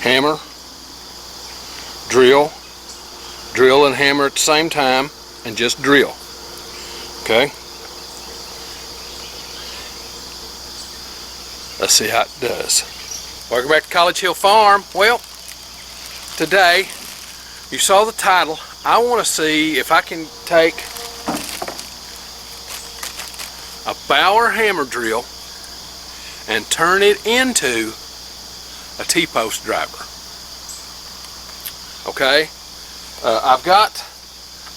hammer, drill, drill and hammer at the same time, and just drill. Okay? Let's see how it does. Welcome back to College Hill Farm. Well, today, you saw the title. I want to see if I can take a Bauer hammer drill and turn it into a Tpost driver. Okay? I've got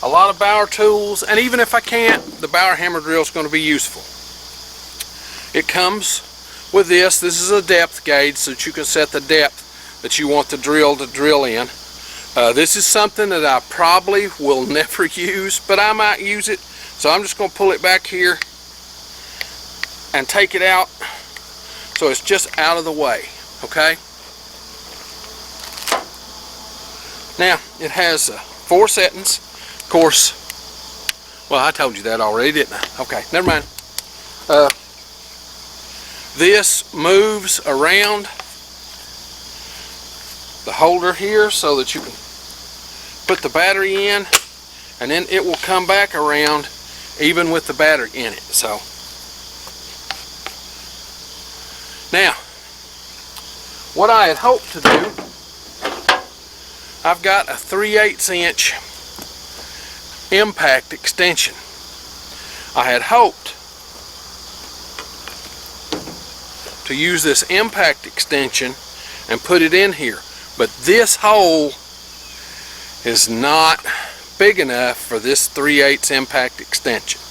a lot of Bauer tools, and even if I can't, the Bauer hammer drill is going to be useful. It comes with this. This is a depth gauge so that you can set the depth that you want the drill to drill in. This is something that I probably will never use, but I might use it. So I'm just going to pull it back here and take it out so it's just out of the way. Okay? Now, it has 4 settings. Of course, well, I told you that already, didn't I? Okay, never mind. This moves around the holder here so that you can put the battery in, and then it will come back around even with the battery in it. So now, what I had hoped to do, I've got a 3/8 inch impact extension. I had hoped to use this impact extension and put it in here, but this hole is not big enough for this 3/8 impact extension.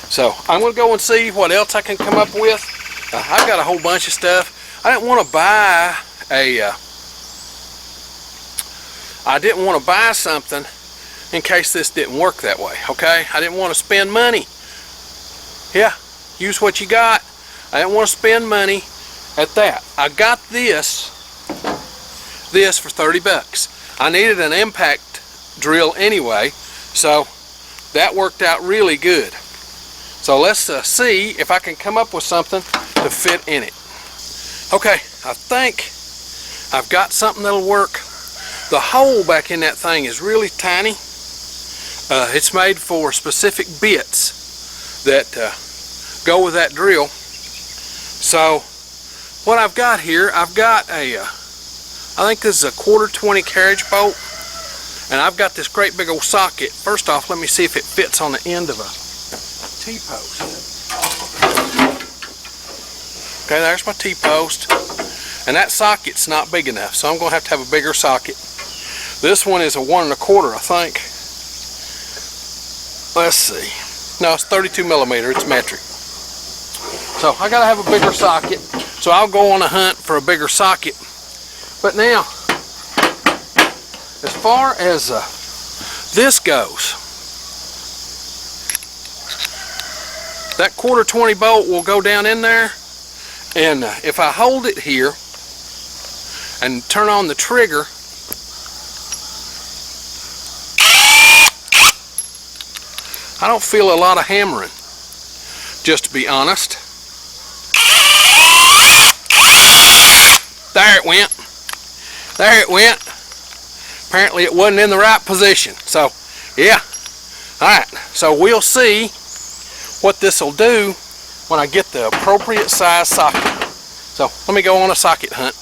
So I'm going to go and see what else I can come up with. I've got a whole bunch of stuff. I didn't want to buy something in case this didn't work that way. Okay, I didn't want to spend money. Yeah, use what you got. I didn't want to spend money at that. I got this for 30 bucks. I needed an impact drill anyway, so that worked out really good. So let's see if I can come up with something to fit in it. Okay, I think I've got something that'll work. The hole back in that thing is really tiny. It's made for specific bits that go with that drill. So what I've got here, I've got a, I think this is a 1/4 carriage bolt, and I've got this great big old socket. First off, let me see if it fits on the end of a Tpost. Okay, there's my Tpost, and that socket's not big enough, so I'm going to have a bigger socket. This one is a 1 1/4, I think. Let's see. No, it's 32 millimeter. It's metric. So I got to have a bigger socket. So I'll go on a hunt for a bigger socket. But now, as far as this goes, that 1/4 bolt will go down in there, and if I hold it here and turn on the trigger, I don't feel a lot of hammering, just to be honest. There it went. There it went. Apparently it wasn't in the right position. So, yeah. Alright, so we'll see what this will do when I get the appropriate size socket. So, let me go on a socket hunt.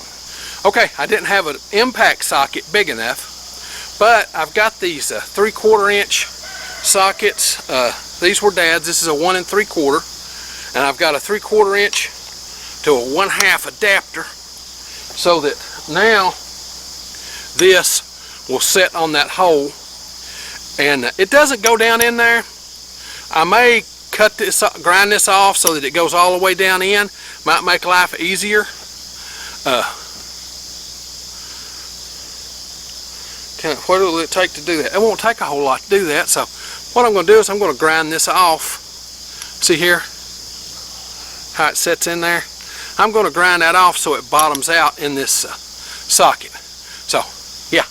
Okay, I didn't have an impact socket big enough, but I've got these 3/4 inch sockets. These were Dad's. This is a 1 3/4, and I've got a 3/4 inch to a 1/2 adapter, so that now this will set on that hole, and it doesn't go down in there. I may cut this, grind this off so that it goes all the way down in. Might make life easier. What will it take to do that? It won't take a whole lot to do that. So what I'm going to do is I'm going to grind this off. See here how it sets in there? I'm going to grind that off so it bottoms out in this socket. So, yeah.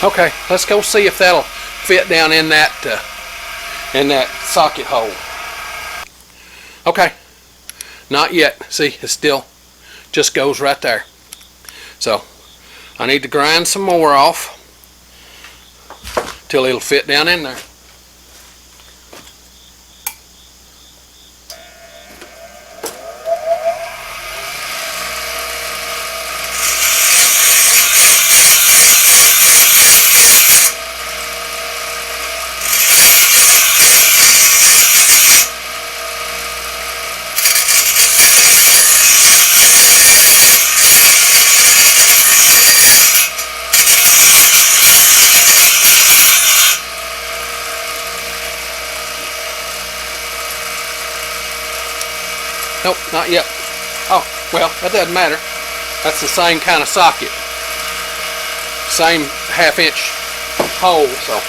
Okay, let's go see if that'll fit down in that socket hole. Okay, not yet. See, it still just goes right there. So I need to grind some more off till it'll fit down in there. Nope, not yet. Oh, well, that doesn't matter. That's the same kind of socket. Same half-inch hole, so.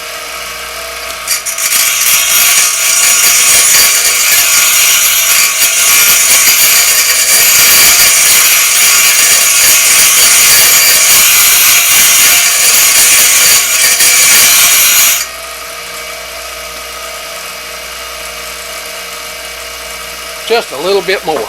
Just a little bit more.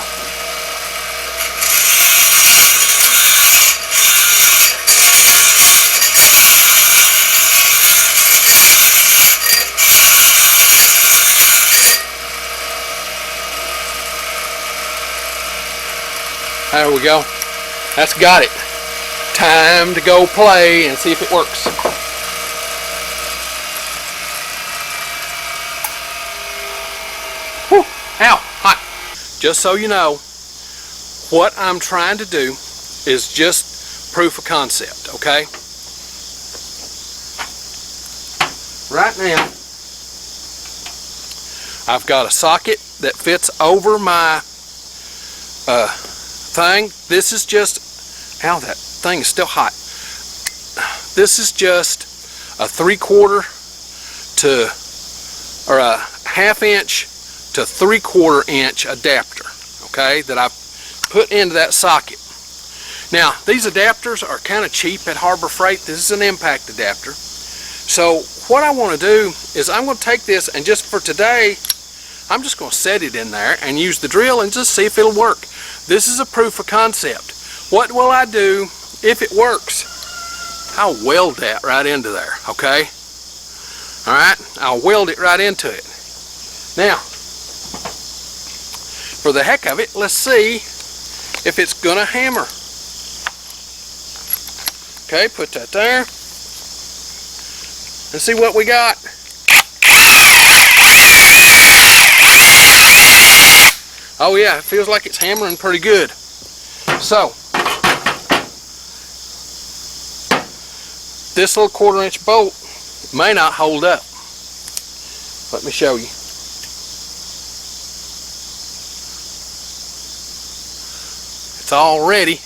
There we go. That's got it. Time to go play and see if it works. Whew. Ow, hot. Just so you know, what I'm trying to do is just proof of concept, okay? Right now, I've got a socket that fits over my thing. This is just, ow, that thing is still hot. This is just a 3/4 to, or a 1/2 inch to 3/4 inch adapter, okay, that I put into that socket. Now, these adapters are kind of cheap at Harbor Freight. This is an impact adapter. So what I want to do is I'm going to take this, and just for today, I'm just going to set it in there and use the drill and just see if it'll work. This is a proof of concept. What will I do if it works? I'll weld that right into there, okay? Alright, I'll weld it right into it. Now, for the heck of it, let's see if it's gonna hammer. Okay, put that there. And see what we got. Oh yeah, it feels like it's hammering pretty good. So, this little 1/4 inch bolt may not hold up. Let me show you. It's already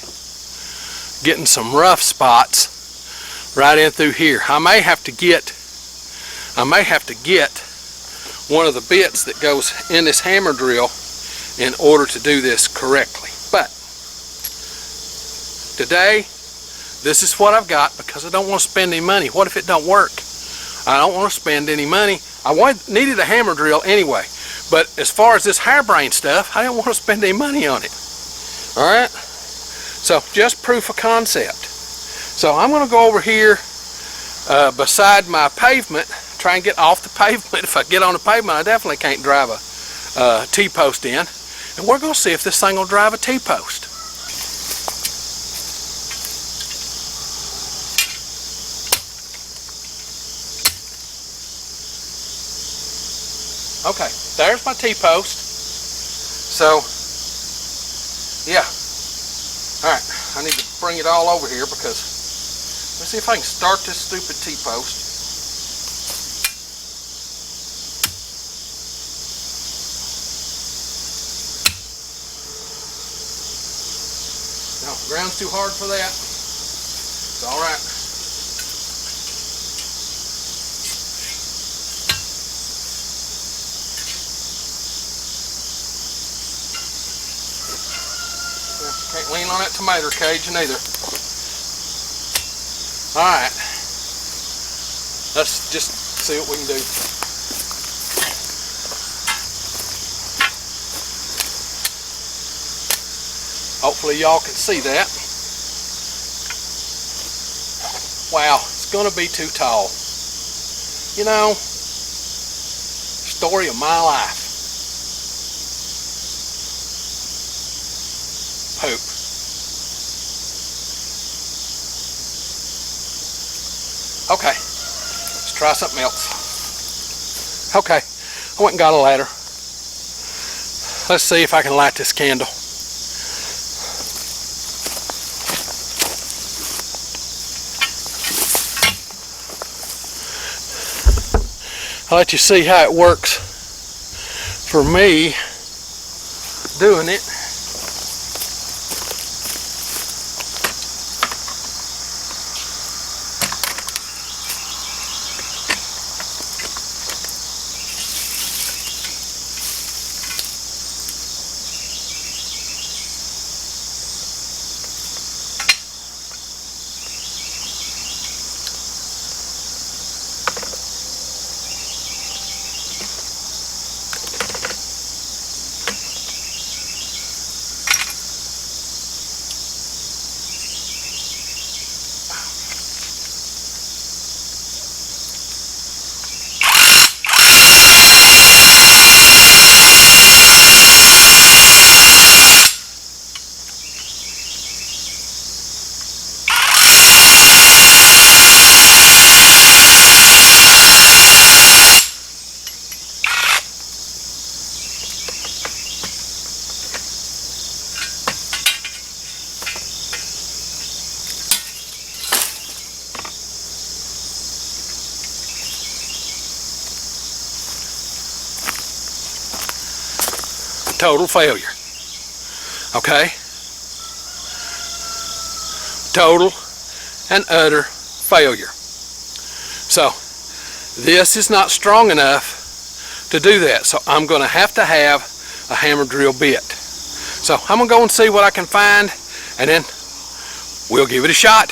getting some rough spots right in through here. I may have to get one of the bits that goes in this hammer drill in order to do this correctly. But today, this is what I've got because I don't want to spend any money. What if it don't work? I don't want to spend any money. I needed a hammer drill anyway, but as far as this harebrained stuff, I didn't want to spend any money on it. Alright? So, just proof of concept. So, I'm going to go over here beside my pavement, try and get off the pavement. If I get on the pavement, I definitely can't drive a T-post in. And we're going to see if this thing will drive a T-post. Okay, there's my T-post. So, yeah. Alright, I need to bring it all over here because, let's see if I can start this stupid T-post. No, the ground's too hard for that. It's alright. Can't lean on that tomato cage neither. Alright. Let's just see what we can do. Hopefully y'all can see that. Wow, it's gonna be too tall. You know, story of my life. Poop. Okay, let's try something else. Okay, I went and got a ladder. Let's see if I can light this candle. I'll let you see how it works for me doing it. Total failure. Okay? Total and utter failure. So, this is not strong enough to do that. So, I'm going to have a hammer drill bit. So, I'm going to go and see what I can find, and then we'll give it a shot.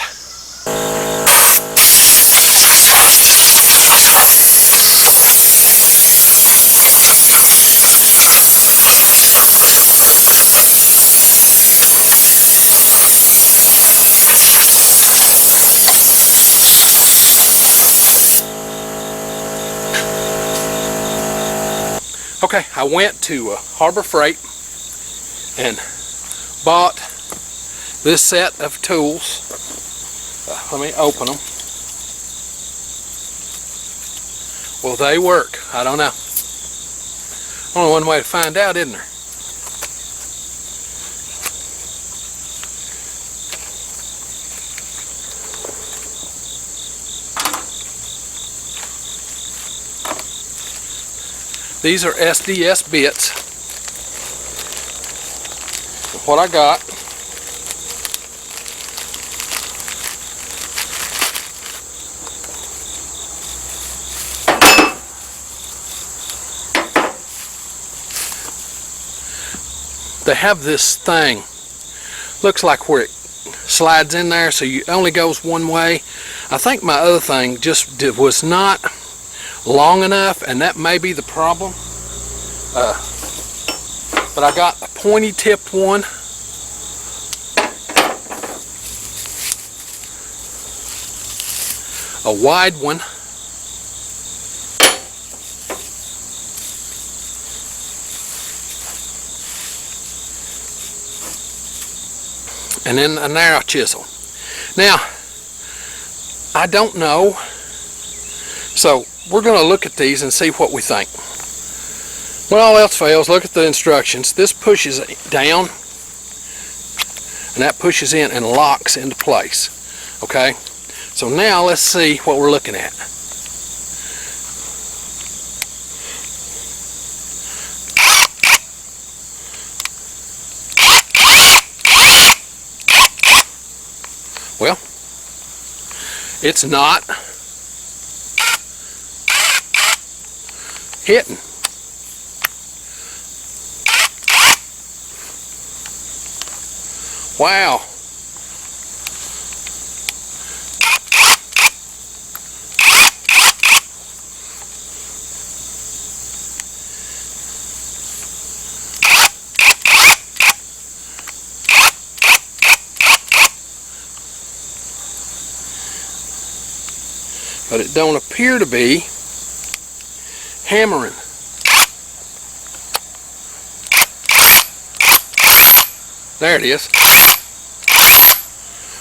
Okay, I went to Harbor Freight and bought this set of tools. Let me open them. Will they work? I don't know. Only one way to find out, isn't there? These are SDS bits. What I got they have this thing, looks like where it slides in there, so it only goes one way. I think my other thing just was not long enough, and that may be the problem. But I got a pointy tipped one. A wide one. And then a narrow chisel. Now, I don't know. So we're going to look at these and see what we think. When all else fails, look at the instructions. This pushes down, and that pushes in and locks into place. Okay? So now let's see what we're looking at. Well, it's not hitting. Wow. but it don't appear to be hammering. There it is.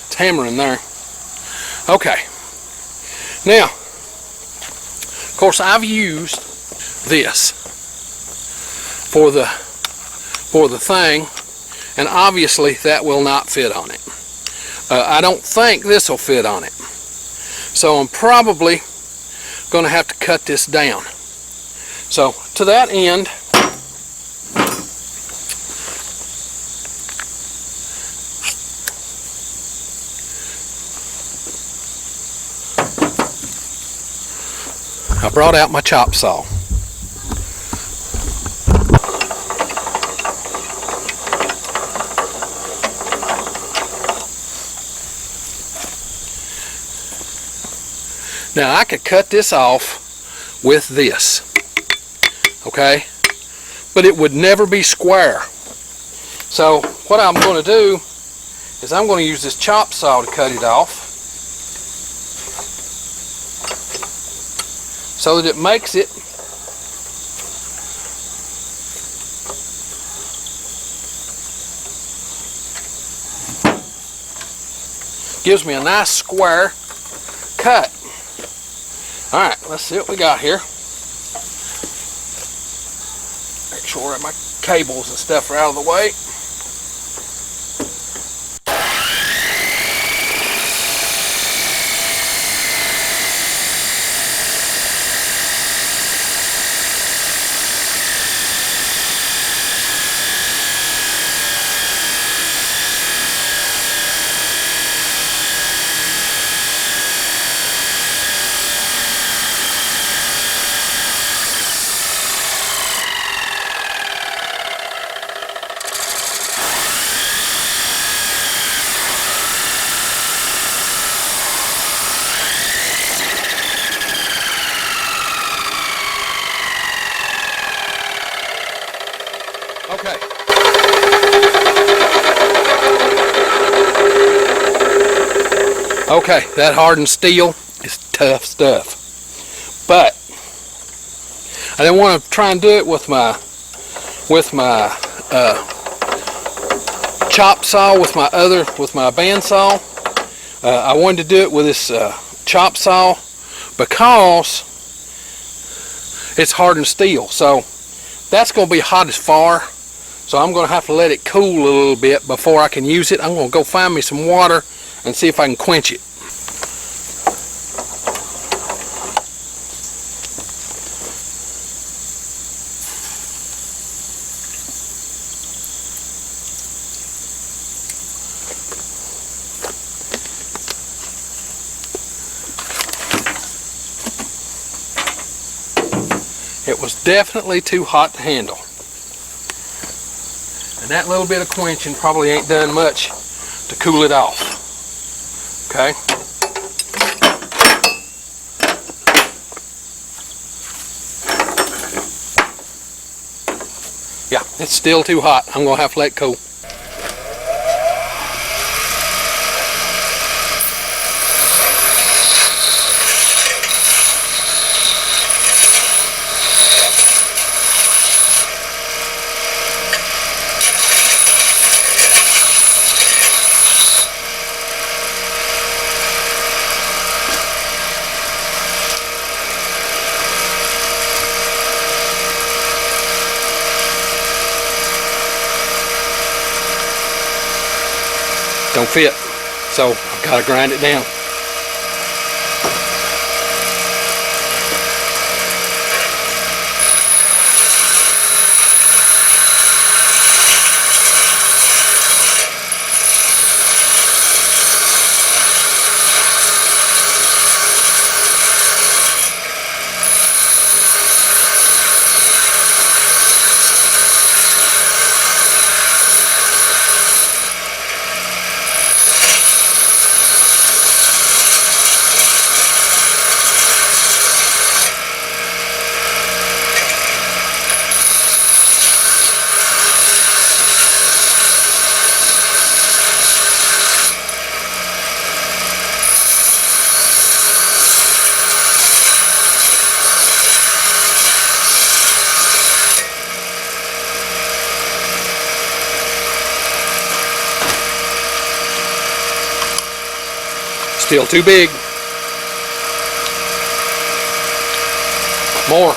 It's hammering there. Okay. Now, of course, I've used this for the thing, and obviously that will not fit on it. I don't think this will fit on it. So I'm probably going to have to cut this down. So to that end, I brought out my chop saw. Now I could cut this off with this, okay? But it would never be square. So what I'm going to do is I'm going to use this chop saw to cut it off, so that it makes it gives me a nice square cut. Alright, let's see what we got here. Make sure that my cables and stuff are out of the way. Okay. Okay, that hardened steel is tough stuff. But I didn't want to try and do it with my chop saw, with my bandsaw. I wanted to do it with this chop saw because it's hardened steel. So that's going to be hot as far. So I'm going to have to let it cool a little bit before I can use it. I'm going to go find me some water and see if I can quench it. It was definitely too hot to handle. And that little bit of quenching probably ain't done much to cool it off. Okay? Yeah, it's still too hot. I'm going to have to let it cool. Don't fit, so I've got to grind it down. Still too big. More.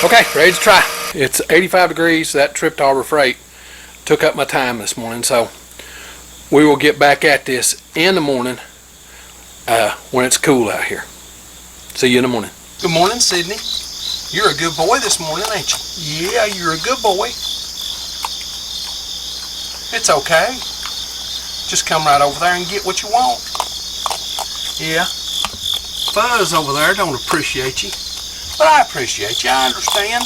Okay, ready to try. It's 85 degrees. That trip to Harbor Freight took up my time this morning, so we will get back at this in the morning when it's cool out here. See you in the morning. Good morning, Sydney. You're a good boy this morning, ain't you? Yeah, you're a good boy. It's okay. Just come right over there and get what you want. Yeah. Fuzz over there don't appreciate you. But I appreciate you. I understand.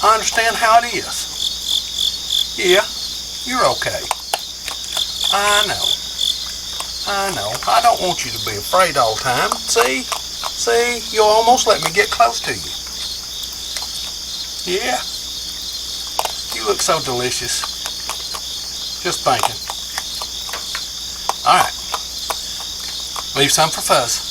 I understand how it is. Yeah, you're okay. I know. I know. I don't want you to be afraid all the time. See? See? You'll almost let me get close to you. Yeah. You look so delicious. Just thinking. Alright. Leave some for Fuzz.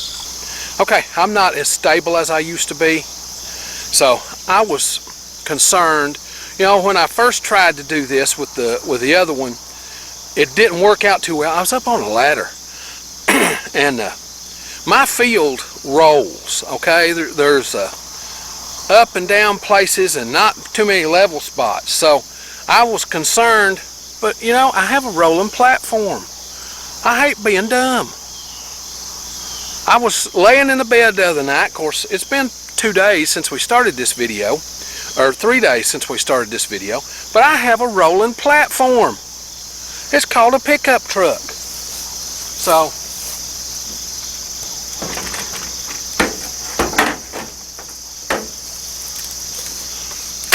Okay, I'm not as stable as I used to be, so I was concerned. You know, when I first tried to do this with the other one, it didn't work out too well. I was up on a ladder, and my field rolls. Okay, there's up and down places and not too many level spots. So I was concerned, but you know, I have a rolling platform. I hate being dumb. I was laying in the bed the other night. Of course, it's been 2 days since we started this video, or 3 days since we started this video, but I have a rolling platform. It's called a pickup truck. So,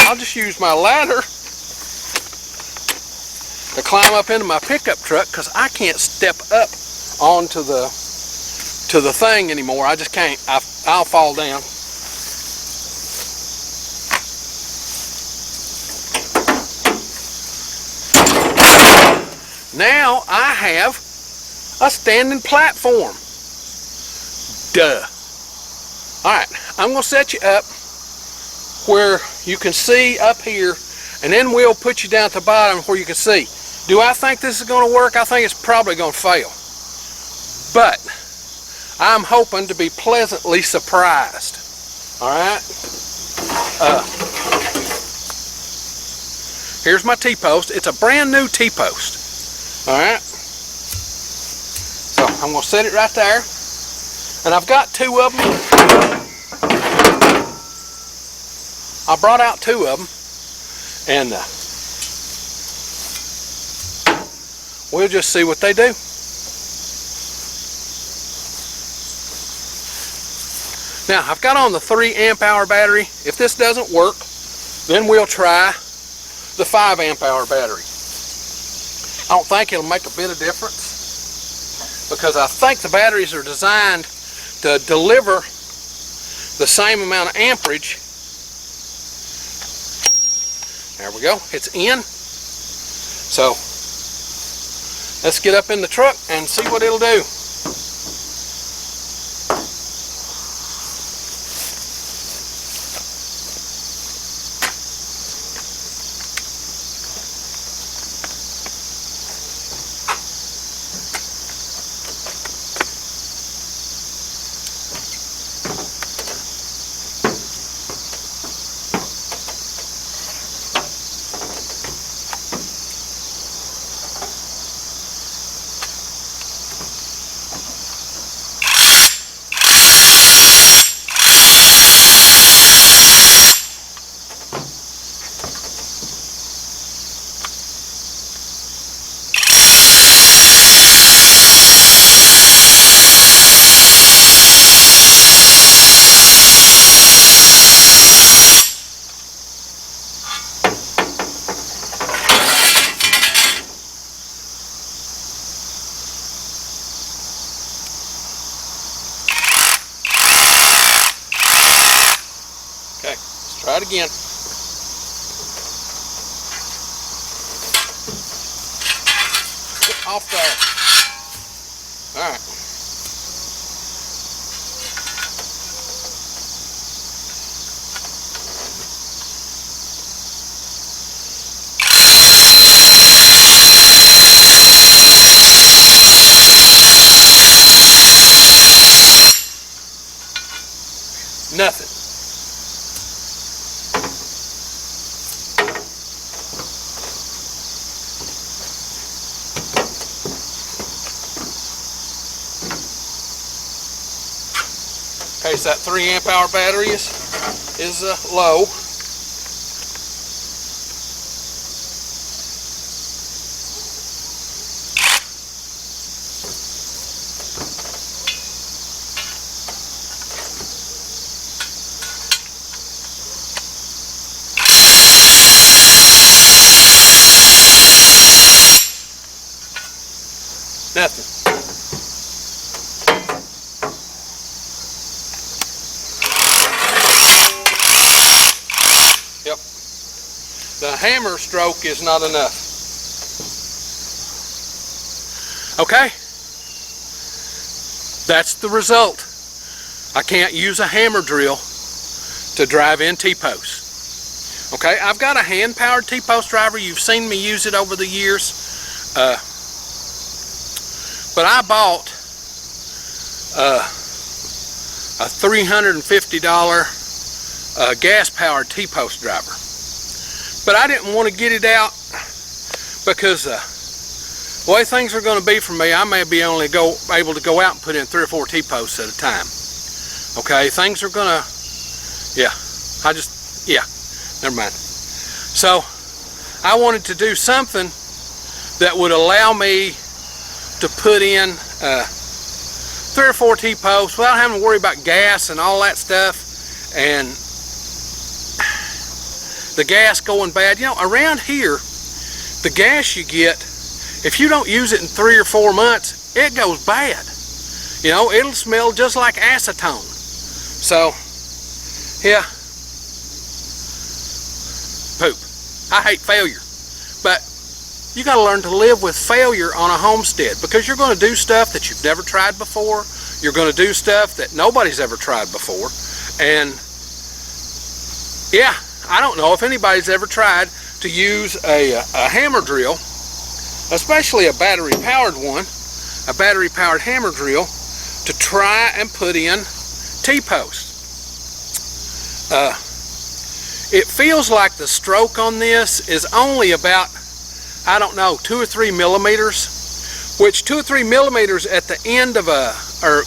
I'll just use my ladder to climb up into my pickup truck because I can't step up onto the thing anymore. I just can't. I'll fall down. Now I have a standing platform. Duh. Alright, I'm going to set you up where you can see up here, and then we'll put you down at the bottom where you can see. Do I think this is going to work? I think it's probably going to fail. But I'm hoping to be pleasantly surprised. Alright? Here's my Tpost. It's a brand new Tpost. Alright? So I'm going to set it right there. And I've got 2 of them. I brought out 2 of them. and we'll just see what they do. Now, I've got on the 3 amp hour battery. If this doesn't work, then we'll try the 5 amp hour battery. I don't think it'll make a bit of difference, because I think the batteries are designed to deliver the same amount of amperage. There we go, it's in. So let's get up in the truck and see what it'll do. Okay, let's try it again. Get off there. All right. Nothing. Okay, so that 3 amp hour battery is low. Nothing. Yep. The hammer stroke is not enough. Okay. That's the result. I can't use a hammer drill to drive in Tpost. Okay, I've got a hand-powered Tpost driver. You've seen me use it over the years. But I bought a $350 gas-powered Tpost driver. But I didn't want to get it out because the way things are going to be for me, I may be only able to go out and put in 3 or 4 Tposts at a time. Okay, things are going to, never mind. So I wanted to do something that would allow me to put in 3 or 4 Tposts without having to worry about gas and all that stuff, and the gas going bad. You know, around here, the gas you get, if you don't use it in 3 or 4 months, it goes bad. You know, it'll smell just like acetone. So, yeah, poop. I hate failure, but you got to learn to live with failure on a homestead, because you're going to do stuff that you've never tried before. You're going to do stuff that nobody's ever tried before. And yeah, I don't know if anybody's ever tried to use a hammer drill, especially a battery-powered one, a battery-powered hammer drill, to try and put in Tpost. It feels like the stroke on this is only about, I don't know, 2 or 3 millimeters, which 2 or 3 millimeters at the end of or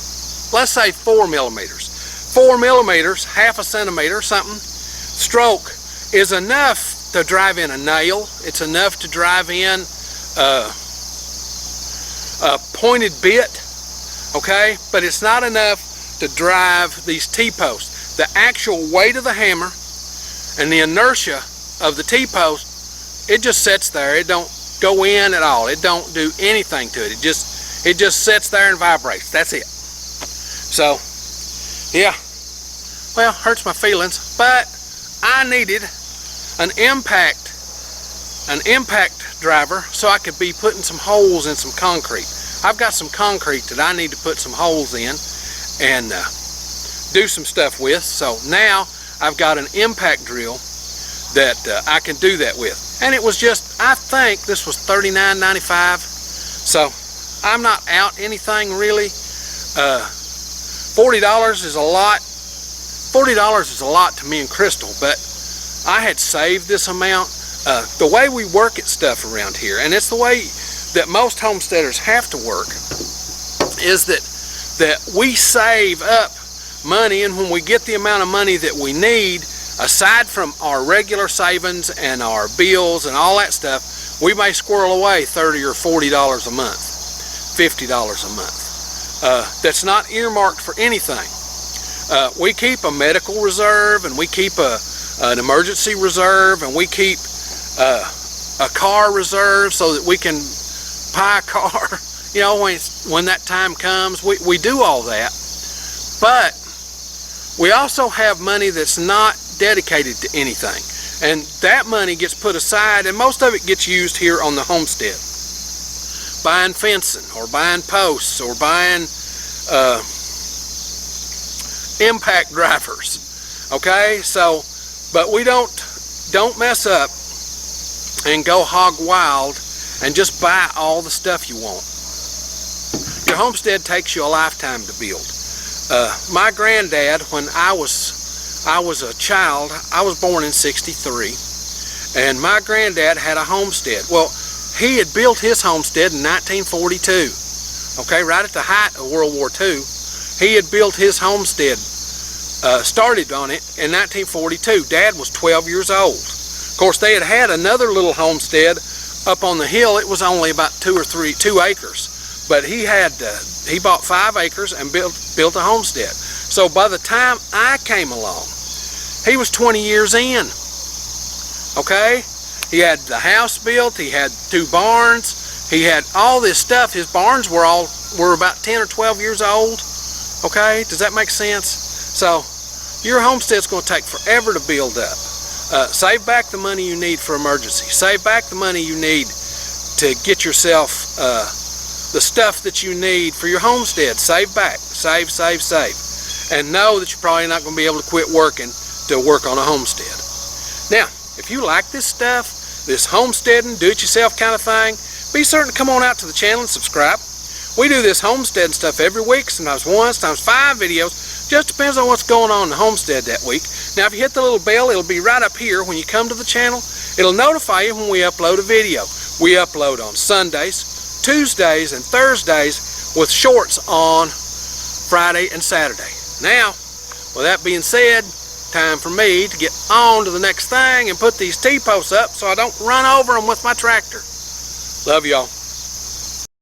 let's say 4 millimeters. 4 millimeters, half a centimeter, something, stroke is enough to drive in a nail. It's enough to drive in a pointed bit, okay? But it's not enough to drive these T-posts. The actual weight of the hammer and the inertia of the T-post, it just sits there. It don't go in at all. It don't do anything to it. It just sits there and vibrates. That's it. So, yeah. Well, hurts my feelings, but I needed an impact driver so I could be putting some holes in some concrete. I've got some concrete that I need to put some holes in and do some stuff with. So now I've got an impact drill that I can do that with. And it was just, I think this was $39.95. So I'm not out anything really. $40 is a lot. $40 is a lot to me and Crystal, but I had saved this amount. The way we work at stuff around here, and it's the way that most homesteaders have to work, is that we save up money, and when we get the amount of money that we need, aside from our regular savings and our bills and all that stuff, we may squirrel away $30 or $40 a month, $50 a month. That's not earmarked for anything. We keep a medical reserve, and we keep an emergency reserve, and we keep a car reserve so that we can buy a car, you know, when that time comes. We do all that, but we also have money that's not dedicated to anything, and that money gets put aside, and most of it gets used here on the homestead, buying fencing or buying posts or buying impact drivers. Okay, so but we don't mess up and go hog wild and just buy all the stuff you want. Your homestead takes you a lifetime to build. My granddad, when I was a child, I was born in '63, and my granddad had a homestead. Well, he had built his homestead in 1942. Okay, right at the height of World War II. He had built his homestead, started on it in 1942. Dad was 12 years old. Of course, they had another little homestead up on the hill. It was only about 2 acres. But he bought 5 acres and built a homestead. So by the time I came along, he was 20 years in. Okay? He had the house built, he had 2 barns, he had all this stuff. His barns were about 10 or 12 years old. Okay? Does that make sense? So your homestead's going to take forever to build up. Save back the money you need for emergency. Save back the money you need to get yourself the stuff that you need for your homestead. Save back. Save. And know that you're probably not going to be able to quit working to work on a homestead. Now, if you like this stuff, this homesteading, do-it-yourself kind of thing, be certain to come on out to the channel and subscribe. We do this homesteading stuff every week, sometimes 1, sometimes 5 videos. Just depends on what's going on in the homestead that week. Now, if you hit the little bell, it'll be right up here when you come to the channel. It'll notify you when we upload a video. We upload on Sundays, Tuesdays, and Thursdays, with shorts on Friday and Saturday. Now, with that being said, time for me to get on to the next thing and put these T-posts up so I don't run over them with my tractor. Love y'all.